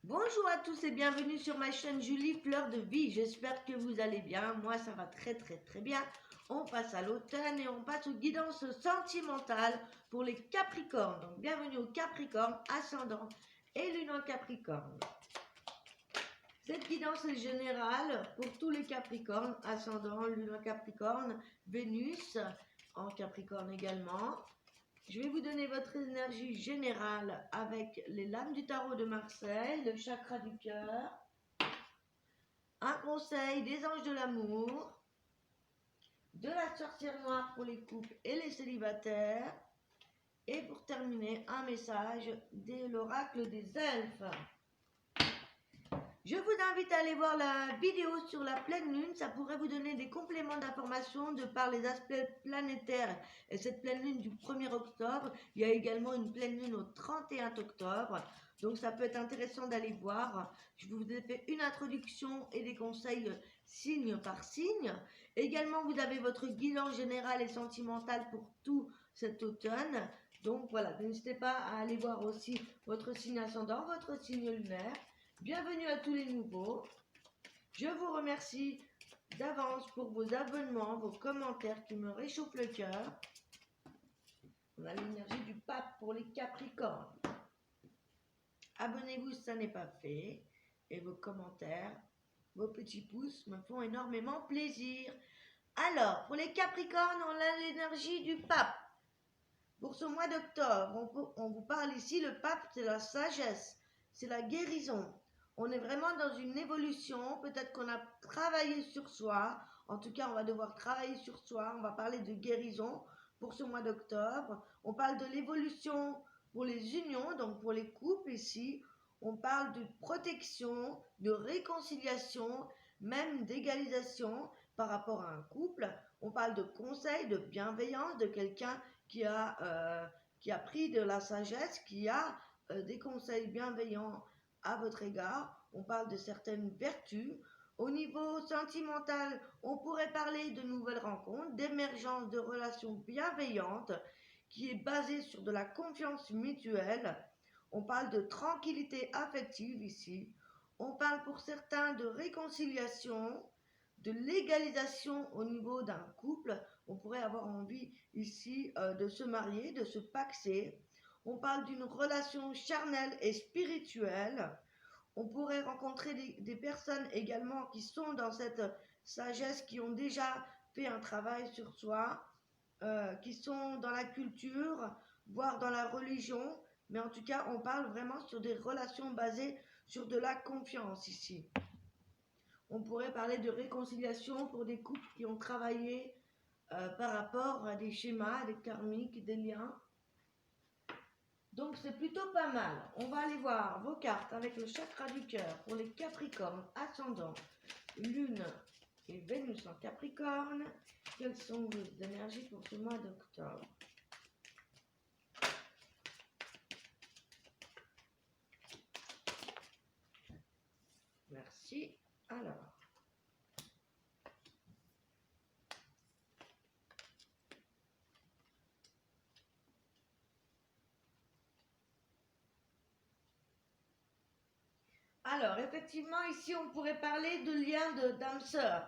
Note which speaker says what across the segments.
Speaker 1: Bonjour à tous et bienvenue sur ma chaîne Julie Fleur de Vie. J'espère que vous allez bien. Moi, ça va très bien. On passe à l'automne et on passe aux guidances sentimentales pour les Capricornes. Donc, bienvenue aux Capricornes, ascendant et lune en Capricorne. Cette guidance est générale pour tous les Capricornes, ascendant, lune en Capricorne, Vénus en Capricorne également. Je vais vous donner votre énergie générale avec les lames du tarot de Marseille, le chakra du cœur, un conseil des anges de l'amour, de la sorcière noire pour les couples et les célibataires, et pour terminer, un message de l'oracle des elfes. Je vous invite à aller voir la vidéo sur la pleine lune, ça pourrait vous donner des compléments d'information de par les aspects planétaires et cette pleine lune du 1er octobre. Il y a également une pleine lune au 31 octobre, donc ça peut être intéressant d'aller voir. Je vous ai fait une introduction et des conseils signe par signe. Également, vous avez votre guidance générale et sentimentale pour tout cet automne. Donc voilà, n'hésitez pas à aller voir aussi votre signe ascendant, votre signe lunaire. Bienvenue à tous les nouveaux. Je vous remercie d'avance pour vos abonnements, vos commentaires qui me réchauffent le cœur. On a l'énergie du pape pour les Capricornes. Abonnez-vous si ça n'est pas fait. Et vos commentaires, vos petits pouces me font énormément plaisir. Alors, pour les Capricornes, on a l'énergie du pape. Pour ce mois d'octobre, on vous parle ici, le pape, c'est la sagesse, c'est la guérison. On est vraiment dans une évolution, peut-être qu'on a travaillé sur soi, en tout cas on va devoir travailler sur soi, on va parler de guérison pour ce mois d'octobre. On parle de l'évolution pour les unions, donc pour les couples ici. On parle de protection, de réconciliation, même d'égalisation par rapport à un couple. On parle de conseil, de bienveillance, de quelqu'un qui a pris de la sagesse, qui a des conseils bienveillants à votre égard. On parle de certaines vertus. Au niveau sentimental, on pourrait parler de nouvelles rencontres, d'émergence de relations bienveillantes qui est basée sur de la confiance mutuelle. On parle de tranquillité affective ici. On parle pour certains de réconciliation, de légalisation au niveau d'un couple. On pourrait avoir envie ici de se marier, de se paxer. On parle d'une relation charnelle et spirituelle. On pourrait rencontrer des personnes également qui sont dans cette sagesse, qui ont déjà fait un travail sur soi, qui sont dans la culture, voire dans la religion. Mais en tout cas, on parle vraiment sur des relations basées sur de la confiance ici. On pourrait parler de réconciliation pour des couples qui ont travaillé par rapport à des schémas, des karmiques, des liens. Donc c'est plutôt pas mal. On va aller voir vos cartes avec le chakra du cœur pour les Capricornes, ascendant, lune et Vénus en Capricorne. Quelles sont vos énergies pour ce mois d'octobre? Merci. Alors. Alors, effectivement, ici, on pourrait parler de liens d'âmes sœurs,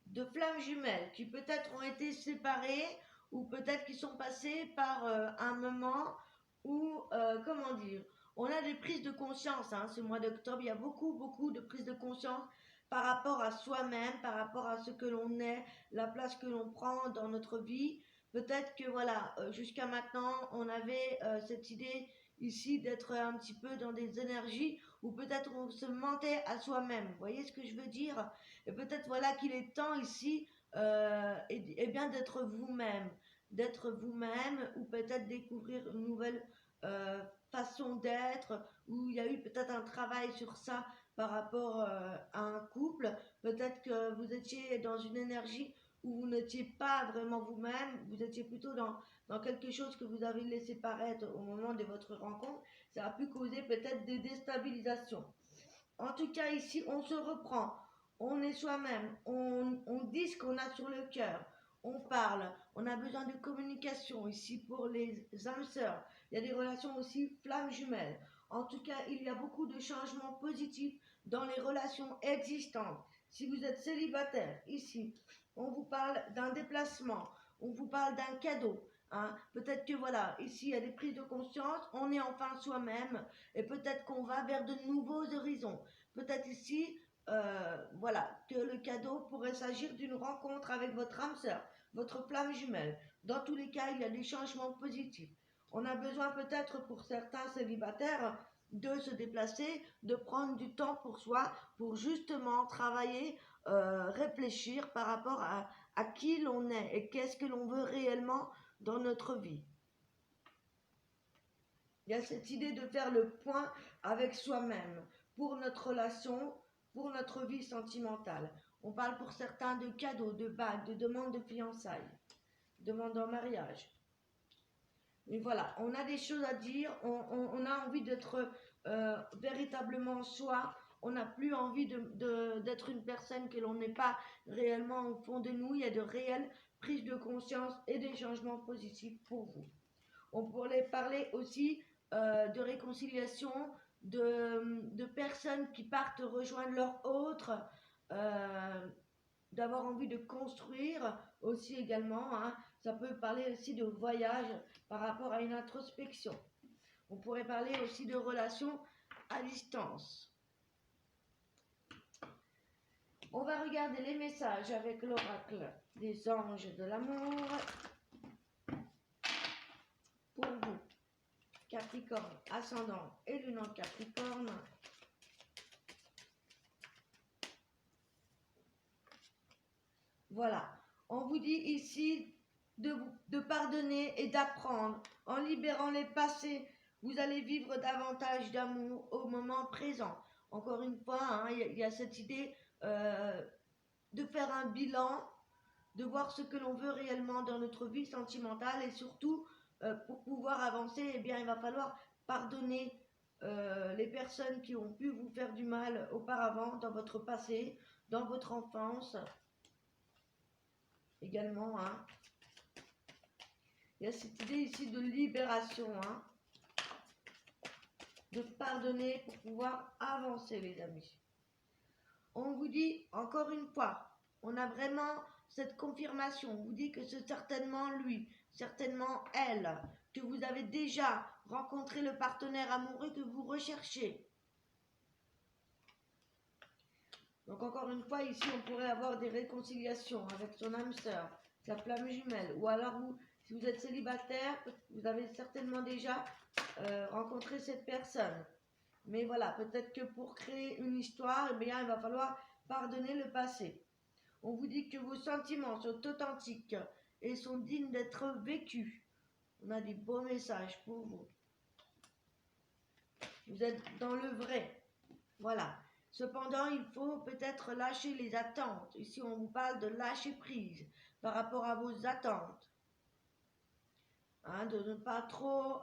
Speaker 1: de flammes jumelles, qui peut-être ont été séparées ou peut-être qui sont passées par un moment où, comment dire, on a des prises de conscience. Ce mois d'octobre, il y a beaucoup de prises de conscience par rapport à soi-même, par rapport à ce que l'on est, la place que l'on prend dans notre vie. Peut-être que, voilà, jusqu'à maintenant, on avait cette idée ici d'être un petit peu dans des énergies ou peut-être on se mentait à soi-même. Vous voyez ce que je veux dire? Et peut-être voilà qu'il est temps ici et bien d'être vous-même ou peut-être découvrir une nouvelle façon d'être, où il y a eu peut-être un travail sur ça par rapport à un couple. Peut-être que vous étiez dans une énergie où vous n'étiez pas vraiment vous-même, vous étiez plutôt dans quelque chose que vous avez laissé paraître au moment de votre rencontre. Ça a pu causer peut-être des déstabilisations. En tout cas, ici, on se reprend, on est soi-même, on dit ce qu'on a sur le cœur, on parle, on a besoin de communication ici pour les âmes sœurs. Il y a des relations aussi flammes jumelles. En tout cas, il y a beaucoup de changements positifs dans les relations existantes. Si vous êtes célibataire, ici, on vous parle d'un déplacement, on vous parle d'un cadeau. Hein. Peut-être que voilà, ici, il y a des prises de conscience, on est enfin soi-même et peut-être qu'on va vers de nouveaux horizons. Peut-être ici, voilà, que le cadeau pourrait s'agir d'une rencontre avec votre âme sœur, votre flamme jumelle. Dans tous les cas, il y a des changements positifs. On a besoin peut-être pour certains célibataires de se déplacer, de prendre du temps pour soi, pour justement travailler, réfléchir par rapport à qui l'on est et qu'est-ce que l'on veut réellement dans notre vie. Il y a cette idée de faire le point avec soi-même pour notre relation, pour notre vie sentimentale. On parle pour certains de cadeaux, de bagues, de demandes de fiançailles, demandes en mariage. Mais voilà, on a des choses à dire, on a envie d'être véritablement soi, on n'a plus envie d'être une personne que l'on n'est pas réellement au fond de nous, il y a de réelles prises de conscience et des changements positifs pour vous. On pourrait parler aussi de réconciliation, de personnes qui partent rejoindre leurs autres, d'avoir envie de construire aussi également. Hein. Ça peut parler aussi de voyage par rapport à une introspection. On pourrait parler aussi de relations à distance. On va regarder les messages avec l'oracle des anges de l'amour pour vous, Capricorne, ascendant et lunan Capricorne. Voilà, on vous dit ici de pardonner et d'apprendre. En libérant les passés, vous allez vivre davantage d'amour au moment présent. Encore une fois, hein, y a cette idée de faire un bilan, de voir ce que l'on veut réellement dans notre vie sentimentale et surtout, pour pouvoir avancer, eh bien, il va falloir pardonner les personnes qui ont pu vous faire du mal auparavant dans votre passé, dans votre enfance. Également, hein. Il y a cette idée ici de libération, hein, de pardonner pour pouvoir avancer, les amis. On vous dit, encore une fois, on a vraiment cette confirmation, on vous dit que c'est certainement lui, certainement elle, que vous avez déjà rencontré le partenaire amoureux que vous recherchez. Donc encore une fois, ici, on pourrait avoir des réconciliations avec son âme sœur, sa flamme jumelle, ou alors vous, si vous êtes célibataire, vous avez certainement déjà rencontré cette personne. Mais voilà, peut-être que pour créer une histoire, eh bien, il va falloir pardonner le passé. On vous dit que vos sentiments sont authentiques et sont dignes d'être vécus. On a des beaux messages pour vous. Vous êtes dans le vrai. Voilà. Cependant, il faut peut-être lâcher les attentes. Ici, on vous parle de lâcher prise par rapport à vos attentes. Hein, de ne pas trop,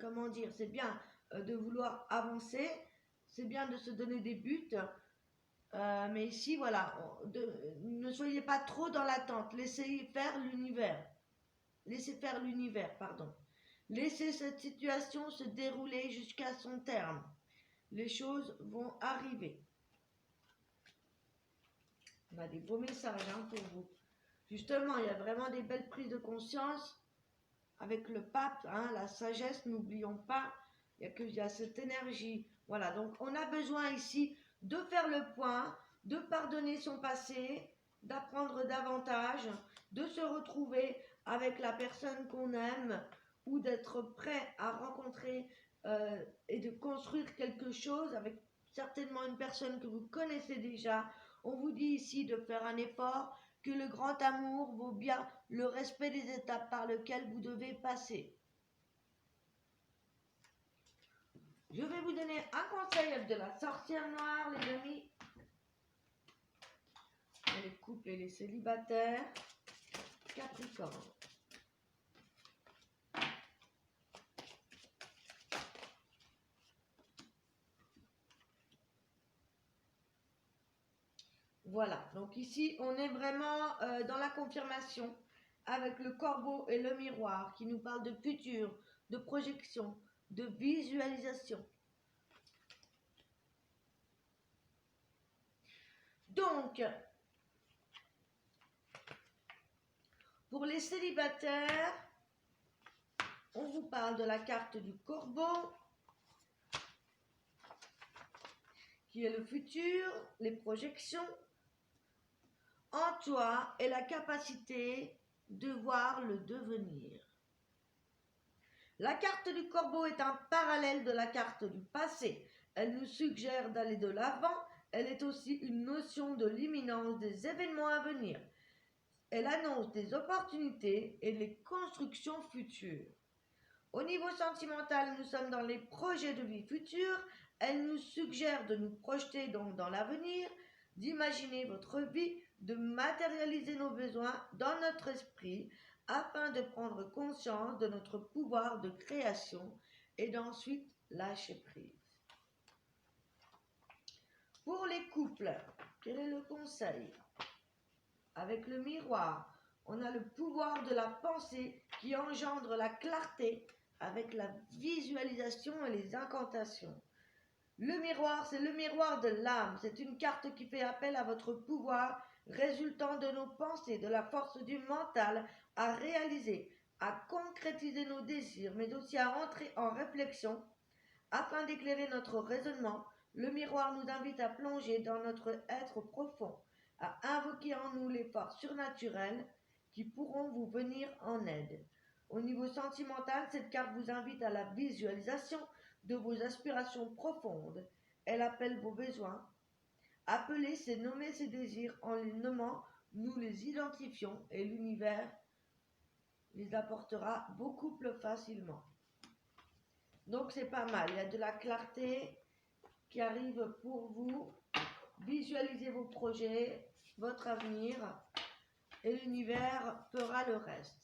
Speaker 1: comment dire, c'est bien de vouloir avancer, c'est bien de se donner des buts, mais ici, voilà, ne soyez pas trop dans l'attente, laissez faire l'univers. Laissez faire l'univers, pardon. Laissez cette situation se dérouler jusqu'à son terme. Les choses vont arriver. On a des beaux messages hein, pour vous. Justement, il y a vraiment des belles prises de conscience avec le pape, hein, la sagesse, n'oublions pas, il y a cette énergie. Voilà, donc on a besoin ici de faire le point, de pardonner son passé, d'apprendre davantage, de se retrouver avec la personne qu'on aime ou d'être prêt à rencontrer et de construire quelque chose avec certainement une personne que vous connaissez déjà. On vous dit ici de faire un effort, que le grand amour vaut bien le respect des étapes par lesquelles vous devez passer. Je vais vous donner un conseil de la sorcière noire, les amis. Les couples et les célibataires. Capricorne. Voilà, donc ici on est vraiment dans la confirmation avec le corbeau et le miroir qui nous parle de futur, de projection, de visualisation. Donc, pour les célibataires, on vous parle de la carte du Corbeau, qui est le futur, les projections en toi et la capacité de voir le devenir. La carte du Corbeau est un parallèle de la carte du passé. Elle nous suggère d'aller de l'avant. Elle est aussi une notion de l'imminence des événements à venir. Elle annonce des opportunités et des constructions futures. Au niveau sentimental, nous sommes dans les projets de vie futurs. Elle nous suggère de nous projeter donc dans l'avenir, d'imaginer votre vie, de matérialiser nos besoins dans notre esprit afin de prendre conscience de notre pouvoir de création et d'ensuite lâcher prise. Pour les couples, quel est le conseil? Avec le miroir, on a le pouvoir de la pensée qui engendre la clarté avec la visualisation et les incantations. Le miroir, c'est le miroir de l'âme. C'est une carte qui fait appel à votre pouvoir résultant de nos pensées, de la force du mental à réaliser, à concrétiser nos désirs, mais aussi à entrer en réflexion afin d'éclairer notre raisonnement. Le miroir nous invite à plonger dans notre être profond, à invoquer en nous les forces surnaturelles qui pourront vous venir en aide. Au niveau sentimental, cette carte vous invite à la visualisation de vos aspirations profondes. Elle appelle vos besoins. Appelez, c'est nommer ces désirs. En les nommant, nous les identifions et l'univers les apportera beaucoup plus facilement. Donc c'est pas mal, il y a de la clarté qui arrive pour vous. Visualisez vos projets, votre avenir et l'univers fera le reste.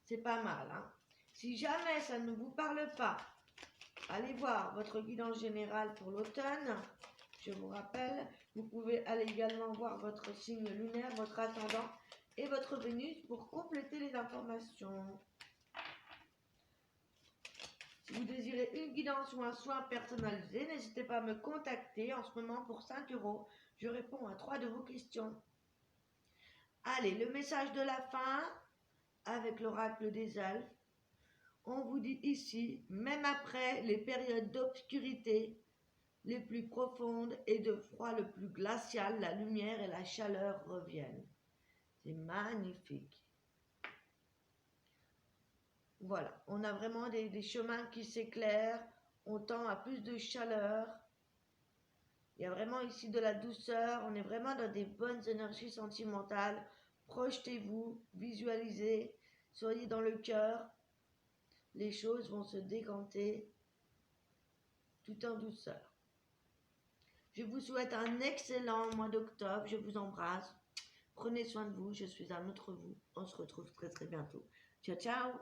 Speaker 1: C'est pas mal, hein? Si jamais ça ne vous parle pas, allez voir votre guidance générale pour l'automne. Je vous rappelle, vous pouvez aller également voir votre signe lunaire, votre ascendant et votre Vénus pour compléter les informations. Si vous désirez une guidance ou un soin personnalisé, n'hésitez pas à me contacter en ce moment pour 5 €. Je réponds à 3 de vos questions. Allez, le message de la fin avec l'oracle des elfes. On vous dit ici, même après les périodes d'obscurité les plus profondes et de froid le plus glacial, la lumière et la chaleur reviennent. C'est magnifique. Voilà, on a vraiment des chemins qui s'éclairent, on tend à plus de chaleur. Il y a vraiment ici de la douceur, on est vraiment dans des bonnes énergies sentimentales. Projetez-vous, visualisez, soyez dans le cœur. Les choses vont se décanter tout en douceur. Je vous souhaite un excellent mois d'octobre. Je vous embrasse. Prenez soin de vous. Je suis un autre vous. On se retrouve très très bientôt. Ciao, ciao!